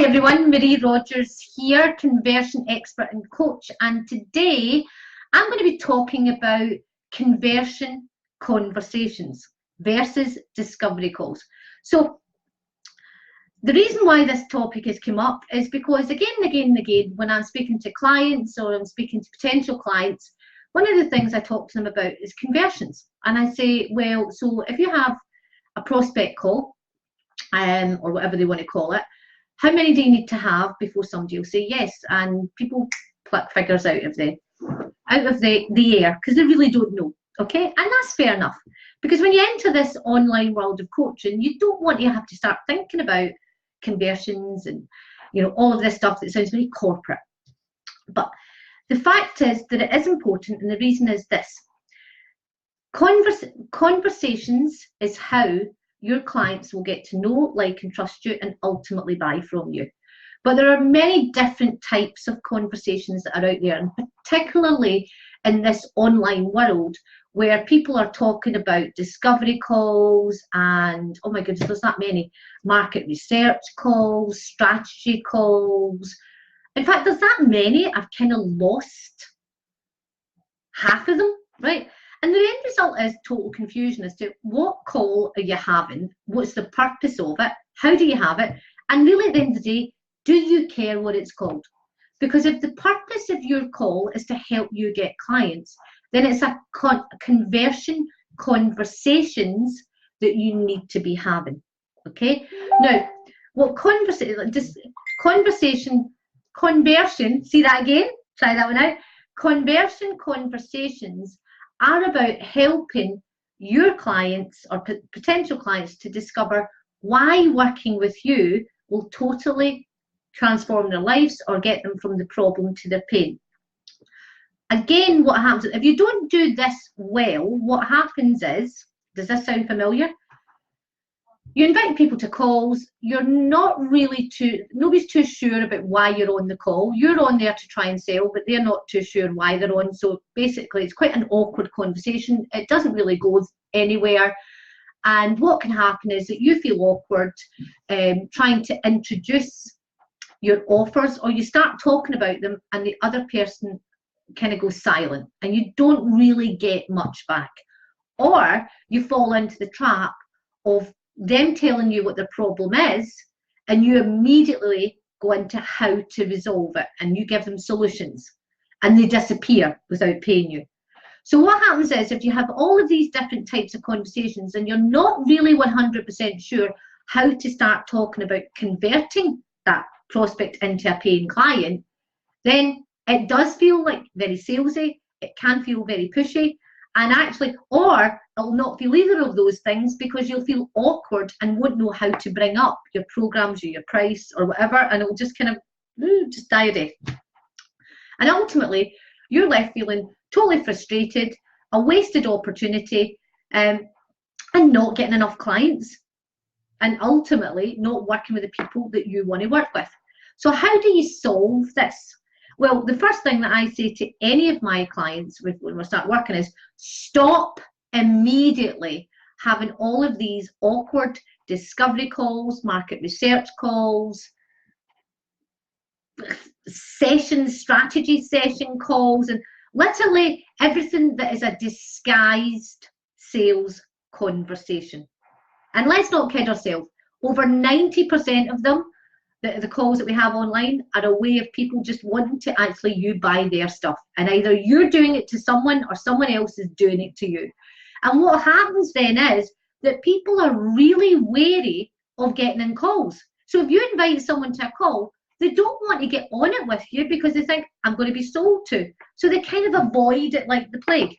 Hi everyone, Marie Rodgers here, conversion expert and coach, and today I'm going to be talking about conversion conversations versus discovery calls. So the reason why this topic has come up is because again and again, when I'm speaking to clients or I'm speaking to potential clients, one of the things I talk to them about is conversions. And I say, well, so if you have a prospect call, or whatever they want to call it, how many do you need to have before somebody will say yes? And people pluck figures out of the air because they really don't know. Okay, and that's fair enough, because when you enter this online world of coaching, you don't want to have to start thinking about conversions and all of this stuff that sounds very corporate. But the fact is that it is important, and the reason is this: conversations is how your clients will get to know, like, and trust you and ultimately buy from you. But there are many different types of conversations that are out there, and particularly in this online world where people are talking about discovery calls and, oh my goodness, there's that many, market research calls, strategy calls. In fact, there's that many, I've kind of lost half of them, right? And the end result is total confusion as to what call are you having, what's the purpose of it, how do you have it, and really at the end of the day, do you care what it's called? Because if the purpose of your call is to help you get clients, then it's a conversion conversations that you need to be having. Okay? Now, what conversion, see that again? Try that one out. Conversion conversations are about helping your clients or potential clients to discover why working with you will totally transform their lives or get them from the problem to their pain. Again, what happens if you don't do this well, what happens is, does this sound familiar? You invite people to calls, you're not really nobody's too sure about why you're on the call. You're on there to try and sell, but they're not too sure why they're on. So basically, it's quite an awkward conversation. It doesn't really go anywhere. And what can happen is that you feel awkward trying to introduce your offers, or you start talking about them and the other person kind of goes silent and you don't really get much back. Or you fall into the trap of them telling you what their problem is, and you immediately go into how to resolve it, and you give them solutions and they disappear without paying you. So what happens is, if you have all of these different types of conversations and you're not really 100% sure how to start talking about converting that prospect into a paying client, then it does feel like very salesy, it can feel very pushy, and actually, or it'll not feel either of those things, because you'll feel awkward and won't know how to bring up your programs or your price or whatever, and it'll just kind of just die a death. And ultimately, you're left feeling totally frustrated, a wasted opportunity, and not getting enough clients, and ultimately not working with the people that you want to work with. So how do you solve this? Well, the first thing that I say to any of my clients when we start working is stop immediately having all of these awkward discovery calls, market research calls, strategy session calls, and literally everything that is a disguised sales conversation. And let's not kid ourselves, over 90% of them, the calls that we have online, are a way of people just wanting to actually you buy their stuff, and either you're doing it to someone or someone else is doing it to you. And what happens then is that people are really wary of getting in calls. So if you invite someone to a call, they don't want to get on it with you because they think, I'm going to be sold to. So they kind of avoid it like the plague.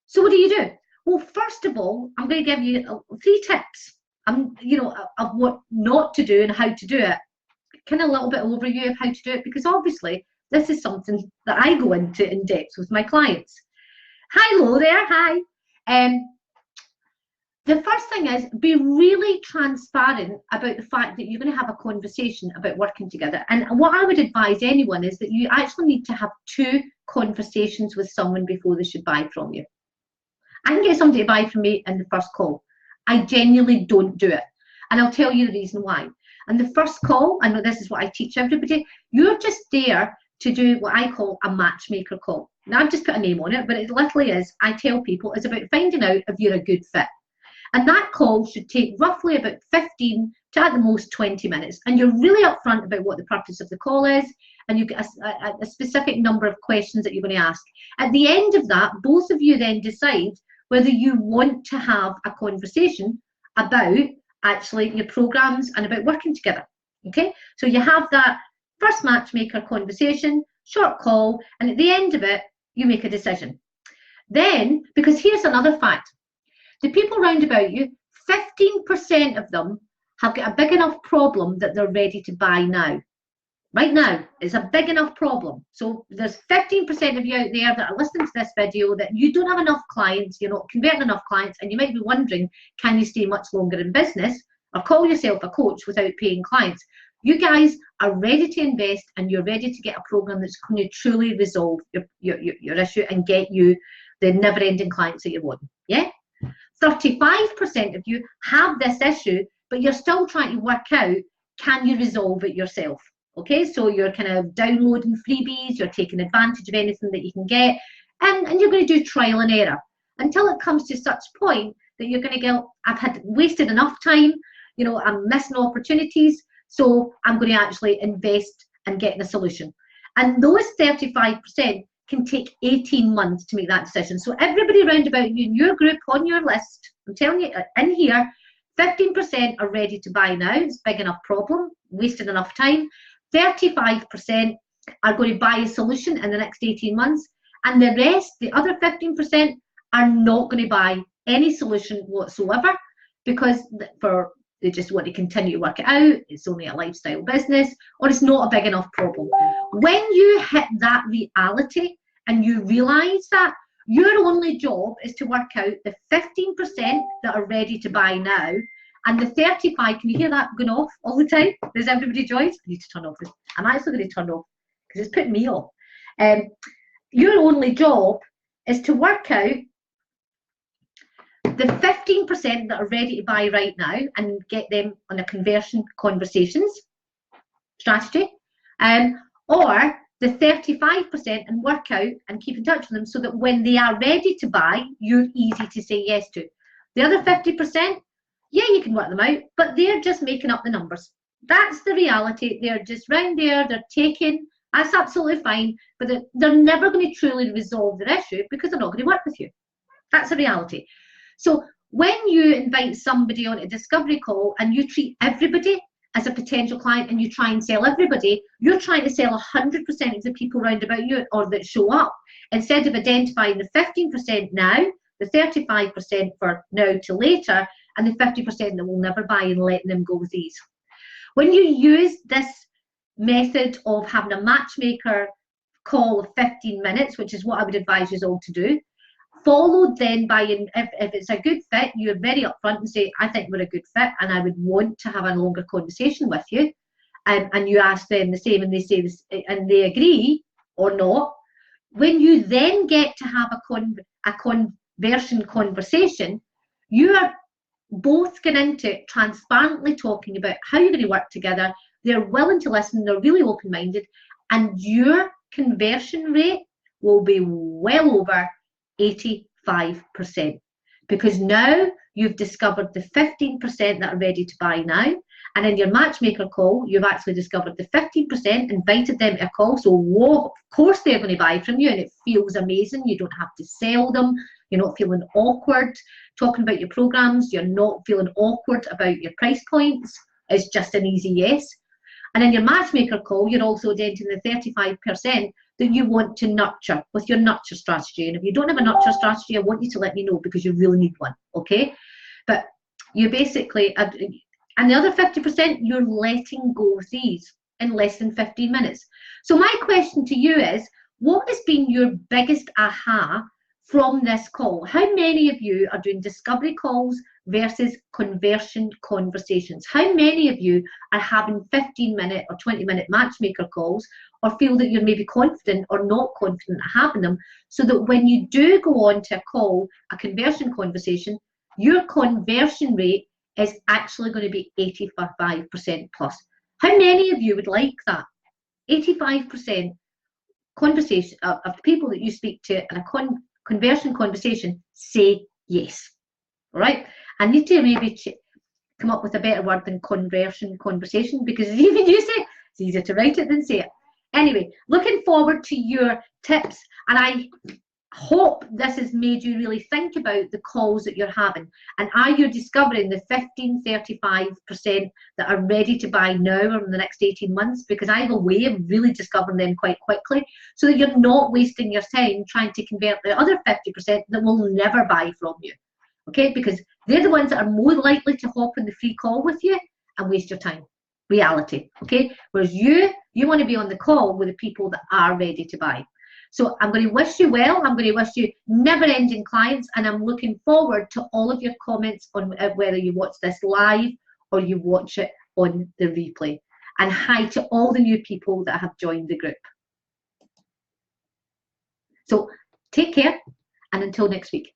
So what do? Well, first of all, I'm going to give you 3 tips, of what not to do and how to do it. Kind of a little bit overview of how to do it, because obviously this is something that I go into in depth with my clients. Hello there, hi. The first thing is, be really transparent about the fact that you're going to have a conversation about working together. And what I would advise anyone is that you actually need to have 2 conversations with someone before they should buy from you. I can get somebody to buy from me in the first call. I genuinely don't do it. And I'll tell you the reason why. And the first call, I know this is what I teach everybody, you're just there to do what I call a matchmaker call. Now, I've just put a name on it, but it literally is, I tell people, it's about finding out if you're a good fit. And that call should take roughly about 15 to at the most 20 minutes. And you're really upfront about what the purpose of the call is, and you get a specific number of questions that you're going to ask. At the end of that, both of you then decide whether you want to have a conversation about actually your programs and about working together. Okay, so you have that first matchmaker conversation, short call, and at the end of it, you make a decision. Then, because here's another fact, the people round about you, 15% of them have got a big enough problem that they're ready to buy now. Right now, it's a big enough problem. So there's 15% of you out there that are listening to this video that you don't have enough clients, you're not converting enough clients, and you might be wondering, can you stay much longer in business or call yourself a coach without paying clients? You guys are ready to invest, and you're ready to get a program that's going to truly resolve your issue and get you the never-ending clients that you want. Yeah? 35% of you have this issue, but you're still trying to work out, can you resolve it yourself? Okay, so you're kind of downloading freebies, you're taking advantage of anything that you can get, and you're going to do trial and error until it comes to such point that you're going to go, I've had wasted enough time, you know, I'm missing opportunities, so I'm going to actually invest and get the solution. And those 35% can take 18 months to make that decision. So everybody around about you in your group, on your list, I'm telling you, in here, 15% are ready to buy now. It's a big enough problem, wasted enough time. 35% are going to buy a solution in the next 18 months. And the rest, the other 15%, are not going to buy any solution whatsoever because they just want to continue to work it out. It's only a lifestyle business, or it's not a big enough problem. When you hit that reality and you realize that, your only job is to work out the 15% that are ready to buy now, and the 35, can you hear that going off all the time? Does everybody join? I need to turn off this. I'm actually going to turn off because it's putting me off. Your only job is to work out the 15% that are ready to buy right now and get them on a conversion conversations strategy, or the 35% and work out and keep in touch with them so that when they are ready to buy, you're easy to say yes to. The other 50%, yeah, you can work them out, but they're just making up the numbers. That's the reality. They're just round there, they're taking, that's absolutely fine, but they're never going to truly resolve their issue because they're not going to work with you. That's a reality. So when you invite somebody on a discovery call and you treat everybody as a potential client and you try and sell everybody, you're trying to sell 100% of the people round about you or that show up, instead of identifying the 15% now, the 35% for now to later, and the 50% that will never buy and letting them go with ease. When you use this method of having a matchmaker call of 15 minutes, which is what I would advise you all to do, followed then by, if it's a good fit, you're very upfront and say, I think we're a good fit and I would want to have a longer conversation with you. And you ask them the same and they say this, and they agree or not. When you then get to have a conversion conversation, you are both going into it transparently talking about how you're going to work together. They're willing to listen, they're really open-minded, and your conversion rate will be well over 85%, because now you've discovered the 15% that are ready to buy now, and in your matchmaker call you've actually discovered the 15%, invited them to a call, so whoa, of course they're going to buy from you, and it feels amazing. You don't have to sell them, you're not feeling awkward talking about your programs, you're not feeling awkward about your price points, it's just an easy yes. And in your matchmaker call, you're also identifying the 35% that you want to nurture with your nurture strategy. And if you don't have a nurture strategy, I want you to let me know because you really need one, okay? But you basically, and the other 50%, you're letting go of these in less than 15 minutes. So my question to you is, what has been your biggest aha from this call? How many of you are doing discovery calls versus conversion conversations? How many of you are having 15-minute or 20-minute matchmaker calls, or feel that you're maybe confident or not confident at having them, so that when you do go on to a call, a conversion conversation, your conversion rate is actually going to be 85% plus. How many of you would like that? 85% conversation of the people that you speak to in a conversion conversation say yes. All right. I need to maybe come up with a better word than conversion conversation, because even you say it's easier to write it than say it. Anyway, looking forward to your tips, and I hope this has made you really think about the calls that you're having, and are you discovering the 15-35% that are ready to buy now or in the next 18 months, because I have a way of really discovering them quite quickly, so that you're not wasting your time trying to convert the other 50% that will never buy from you. Okay, because they're the ones that are more likely to hop in the free call with you and waste your time. Reality. Okay, whereas you want to be on the call with the people that are ready to buy. So I'm going to wish you well. I'm going to wish you never-ending clients, and I'm looking forward to all of your comments on whether you watch this live or you watch it on the replay. And hi to all the new people that have joined the group. So take care, and until next week.